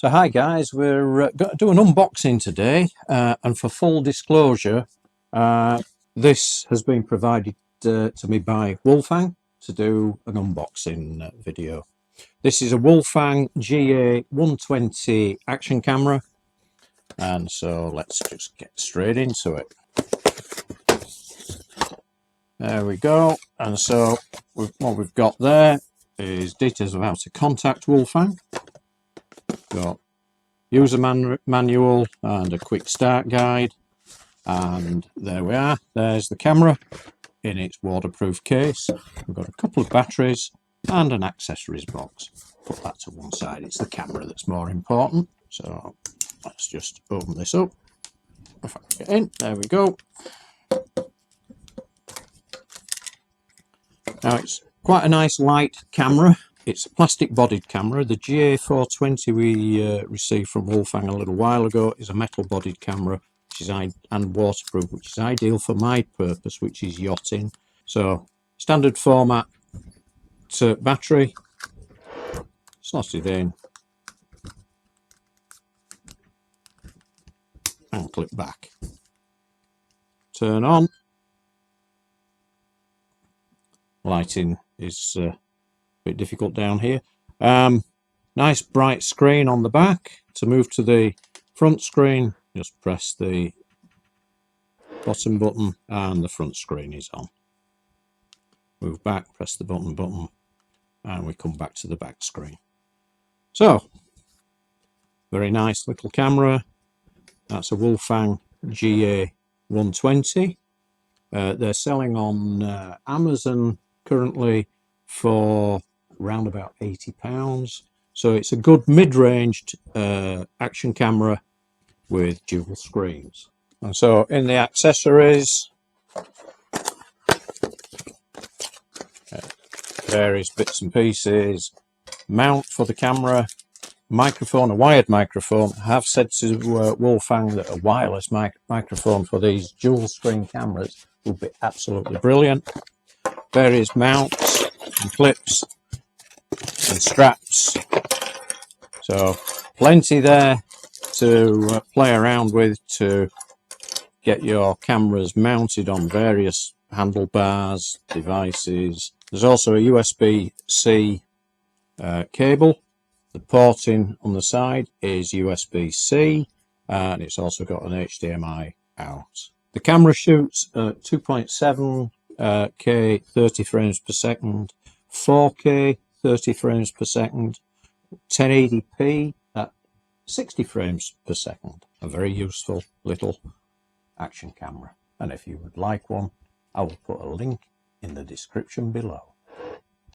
So hi guys, we're going to do an unboxing today, and for full disclosure, this has been provided to me by Wolfang to do an unboxing video. This is a Wolfang GA120 action camera, and so let's just get straight into it. There we go. And so what we've got there is details of how to contact Wolfang. Got user manual and a quick start guide, and there we are. There's the camera in its waterproof case. We've got a couple of batteries and an accessories box. Put that to one side, it's the camera that's more important. So let's just open this up. If I can get in, there we go. Now it's quite a nice light camera. It's a plastic bodied camera. The GA420 we received from Wolfang a little while ago is a metal bodied camera, which is and waterproof, which is ideal for my purpose, which is yachting. So standard format to battery, slotted in and clip back. Turn on. Lighting is a bit difficult down here. Nice bright screen on the back. To move to the front screen, just press the bottom button and the front screen is on. Move back, press the button, and we come back to the back screen. So, very nice little camera. That's a Wolfang GA120. They're selling on Amazon currently for around about £80. So it's a good mid-ranged action camera with dual screens. And so in the accessories, various bits and pieces, mount for the camera, microphone, a wired microphone. I have said to Wolfang that a wireless microphone for these dual screen cameras will be absolutely brilliant. Various mounts and clips and straps, so plenty there to play around with to get your cameras mounted on various handlebars, devices. There's also a USB-C cable. The porting on the side is USB-C, and it's also got an HDMI out. The camera shoots at 2.7K 30 frames per second, 4K 30 frames per second, 1080p at 60 frames per second. A very useful little action camera. And if you would like one, I will put a link in the description below.